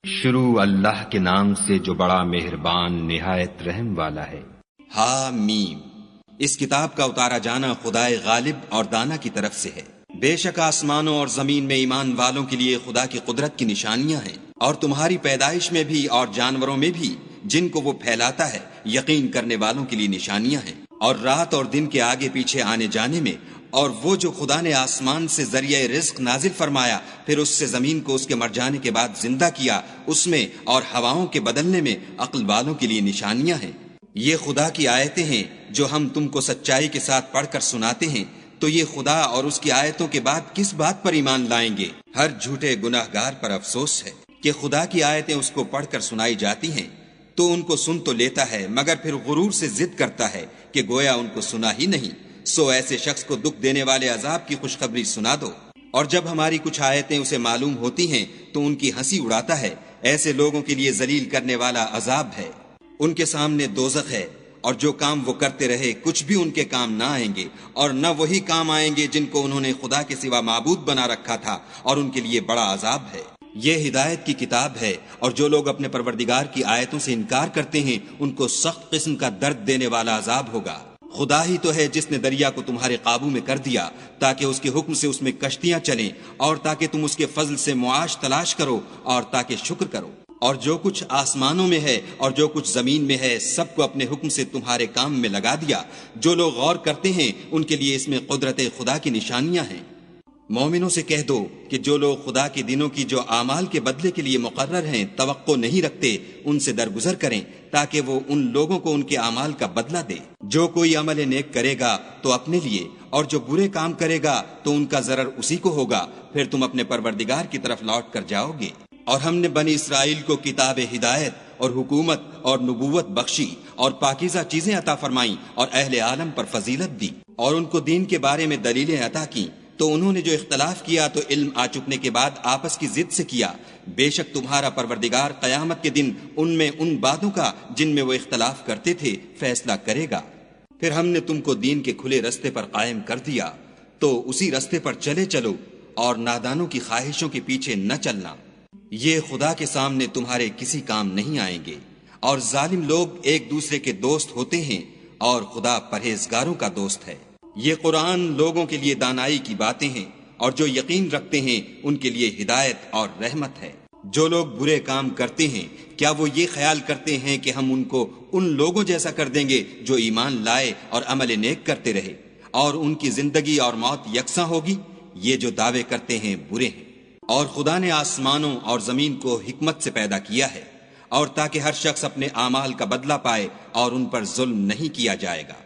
شروع اللہ کے نام سے جو بڑا مہربان نہایت رحم والا ہے۔ حامیم، اس کتاب کا اتارا جانا خدائے غالب اور دانا کی طرف سے ہے۔ بے شک آسمانوں اور زمین میں ایمان والوں کے لیے خدا کی قدرت کی نشانیاں ہیں، اور تمہاری پیدائش میں بھی اور جانوروں میں بھی جن کو وہ پھیلاتا ہے یقین کرنے والوں کے لیے نشانیاں ہیں، اور رات اور دن کے آگے پیچھے آنے جانے میں، اور وہ جو خدا نے آسمان سے ذریعہ رزق نازل فرمایا پھر اس سے زمین کو اس کے مر جانے کے بعد زندہ کیا، اس میں اور ہواؤں کے بدلنے میں عقل والوں کے لیے نشانیاں ہیں۔ یہ خدا کی آیتیں ہیں جو ہم تم کو سچائی کے ساتھ پڑھ کر سناتے ہیں، تو یہ خدا اور اس کی آیتوں کے بعد کس بات پر ایمان لائیں گے؟ ہر جھوٹے گناہ گار پر افسوس ہے کہ خدا کی آیتیں اس کو پڑھ کر سنائی جاتی ہیں تو ان کو سن تو لیتا ہے مگر پھر غرور سے ضد کرتا ہے کہ گویا ان کو سنا ہی نہیں۔ سو ایسے شخص کو دکھ دینے والے عذاب کی خوشخبری سنا دو، اور جب ہماری کچھ آیتیں اسے معلوم ہوتی ہیں تو ان کی ہنسی اڑاتا ہے۔ ایسے لوگوں کے لیے ذلیل کرنے والا عذاب ہے، ان کے سامنے دوزخ ہے، اور جو کام وہ کرتے رہے کچھ بھی ان کے کام نہ آئیں گے، اور نہ وہی کام آئیں گے جن کو انہوں نے خدا کے سوا معبود بنا رکھا تھا، اور ان کے لیے بڑا عذاب ہے۔ یہ ہدایت کی کتاب ہے، اور جو لوگ اپنے پروردگار کی آیتوں سے انکار کرتے ہیں ان کو سخت قسم کا درد دینے والا عذاب ہوگا۔ خدا ہی تو ہے جس نے دریا کو تمہارے قابو میں کر دیا تاکہ اس کے حکم سے اس میں کشتیاں چلیں، اور تاکہ تم اس کے فضل سے معاش تلاش کرو، اور تاکہ شکر کرو۔ اور جو کچھ آسمانوں میں ہے اور جو کچھ زمین میں ہے سب کو اپنے حکم سے تمہارے کام میں لگا دیا۔ جو لوگ غور کرتے ہیں ان کے لیے اس میں قدرت خدا کی نشانیاں ہیں۔ مومنوں سے کہہ دو کہ جو لوگ خدا کے دنوں کی جو اعمال کے بدلے کے لیے مقرر ہیں توقع نہیں رکھتے ان سے درگزر کریں تاکہ وہ ان لوگوں کو ان کے اعمال کا بدلہ دے۔ جو کوئی عمل نیک کرے گا تو اپنے لیے، اور جو برے کام کرے گا تو ان کا ضرر اسی کو ہوگا، پھر تم اپنے پروردگار کی طرف لوٹ کر جاؤ گے۔ اور ہم نے بنی اسرائیل کو کتاب ہدایت اور حکومت اور نبوت بخشی اور پاکیزہ چیزیں عطا فرمائیں اور اہل عالم پر فضیلت دی، اور ان کو دین کے بارے میں دلیلیں عطا کی، تو انہوں نے جو اختلاف کیا تو علم آ چکنے کے بعد آپس کی ضد سے کیا۔ بے شک تمہارا پروردگار قیامت کے دن ان میں ان باتوں کا جن میں وہ اختلاف کرتے تھے فیصلہ کرے گا۔ پھر ہم نے تم کو دین کے کھلے رستے پر قائم کر دیا، تو اسی رستے پر چلے چلو اور نادانوں کی خواہشوں کے پیچھے نہ چلنا۔ یہ خدا کے سامنے تمہارے کسی کام نہیں آئیں گے، اور ظالم لوگ ایک دوسرے کے دوست ہوتے ہیں اور خدا پرہیزگاروں کا دوست ہے۔ یہ قرآن لوگوں کے لیے دانائی کی باتیں ہیں، اور جو یقین رکھتے ہیں ان کے لیے ہدایت اور رحمت ہے۔ جو لوگ برے کام کرتے ہیں کیا وہ یہ خیال کرتے ہیں کہ ہم ان کو ان لوگوں جیسا کر دیں گے جو ایمان لائے اور عمل نیک کرتے رہے، اور ان کی زندگی اور موت یکساں ہوگی؟ یہ جو دعوے کرتے ہیں برے ہیں۔ اور خدا نے آسمانوں اور زمین کو حکمت سے پیدا کیا ہے، اور تاکہ ہر شخص اپنے اعمال کا بدلہ پائے اور ان پر ظلم نہیں کیا جائے گا۔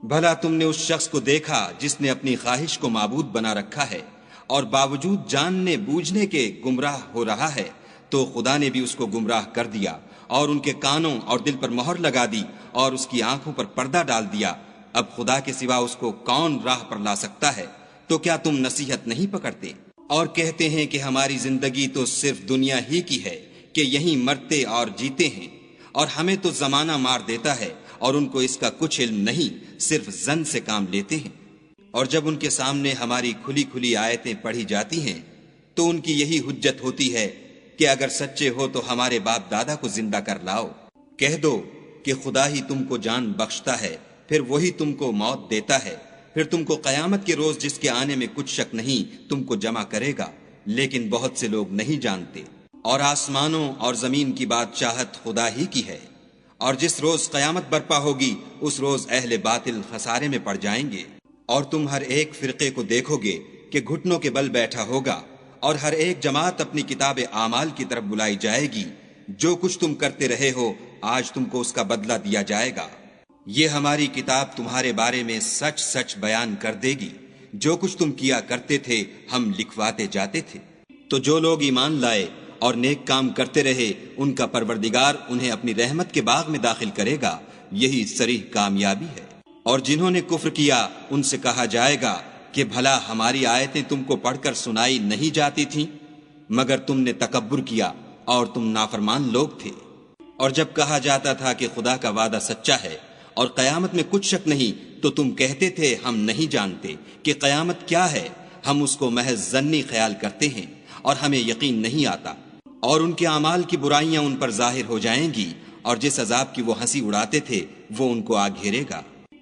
بھلا تم نے اس شخص کو دیکھا جس نے اپنی خواہش کو معبود بنا رکھا ہے اور باوجود جاننے بوجھنے کے گمراہ ہو رہا ہے؟ تو خدا نے بھی اس کو گمراہ کر دیا، اور ان کے کانوں اور دل پر مہر لگا دی، اور اس کی آنکھوں پر پردہ ڈال دیا۔ اب خدا کے سوا اس کو کون راہ پر لا سکتا ہے؟ تو کیا تم نصیحت نہیں پکڑتے؟ اور کہتے ہیں کہ ہماری زندگی تو صرف دنیا ہی کی ہے، کہ یہیں مرتے اور جیتے ہیں، اور ہمیں تو زمانہ مار دیتا ہے، اور ان کو اس کا کچھ علم نہیں، صرف ظن سے کام لیتے ہیں۔ اور جب ان کے سامنے ہماری کھلی کھلی آیتیں پڑھی جاتی ہیں تو ان کی یہی حجت ہوتی ہے کہ اگر سچے ہو تو ہمارے باپ دادا کو زندہ کر لاؤ۔ کہہ دو کہ خدا ہی تم کو جان بخشتا ہے، پھر وہی تم کو موت دیتا ہے، پھر تم کو قیامت کے روز جس کے آنے میں کچھ شک نہیں تم کو جمع کرے گا، لیکن بہت سے لوگ نہیں جانتے۔ اور آسمانوں اور زمین کی بادشاہت خدا ہی کی ہے، اور جس روز قیامت برپا ہوگی اس روز اہل باطل خسارے میں پڑ جائیں گے۔ اور تم ہر ایک فرقے کو دیکھو گے کہ گھٹنوں کے بل بیٹھا ہوگا، اور ہر ایک جماعت اپنی کتاب اعمال کی طرف بلائی جائے گی۔ جو کچھ تم کرتے رہے ہو آج تم کو اس کا بدلہ دیا جائے گا۔ یہ ہماری کتاب تمہارے بارے میں سچ سچ بیان کر دے گی، جو کچھ تم کیا کرتے تھے ہم لکھواتے جاتے تھے۔ تو جو لوگ ایمان لائے اور نیک کام کرتے رہے ان کا پروردگار انہیں اپنی رحمت کے باغ میں داخل کرے گا، یہی صریح کامیابی ہے۔ اور جنہوں نے کفر کیا ان سے کہا جائے گا کہ بھلا ہماری آیتیں تم کو پڑھ کر سنائی نہیں جاتی تھیں؟ مگر تم نے تکبر کیا اور تم نافرمان لوگ تھے۔ اور جب کہا جاتا تھا کہ خدا کا وعدہ سچا ہے اور قیامت میں کچھ شک نہیں تو تم کہتے تھے ہم نہیں جانتے کہ قیامت کیا ہے، ہم اس کو محض ظنی خیال کرتے ہیں اور ہمیں یقین نہیں آتا۔ اور ان کے اعمال کی برائیاں ان پر ظاہر ہو جائیں گی، اور جس عذاب کی وہ ہنسی اڑاتے تھے وہ ان کو آ گھیرے گا۔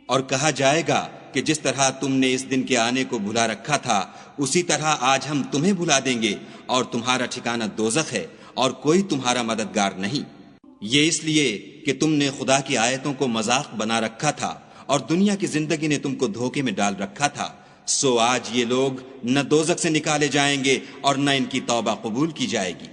اور کہا جائے گا کہ جس طرح تم نے اس دن کے آنے کو بھلا رکھا تھا اسی طرح آج ہم تمہیں بھلا دیں گے، اور تمہارا ٹھکانہ دوزخ ہے اور کوئی تمہارا مددگار نہیں۔ یہ اس لیے کہ تم نے خدا کی آیتوں کو مذاق بنا رکھا تھا اور دنیا کی زندگی نے تم کو دھوکے میں ڈال رکھا تھا، سو آج یہ لوگ نہ دوزخ سے نکالے جائیں گے اور نہ ان کی توبہ قبول کی جائے گی۔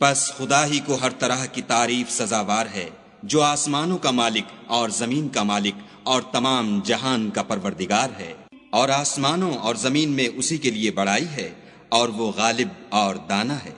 پس خدا ہی کو ہر طرح کی تعریف سزاوار ہے، جو آسمانوں کا مالک اور زمین کا مالک اور تمام جہان کا پروردگار ہے، اور آسمانوں اور زمین میں اسی کے لیے بڑائی ہے، اور وہ غالب اور دانا ہے۔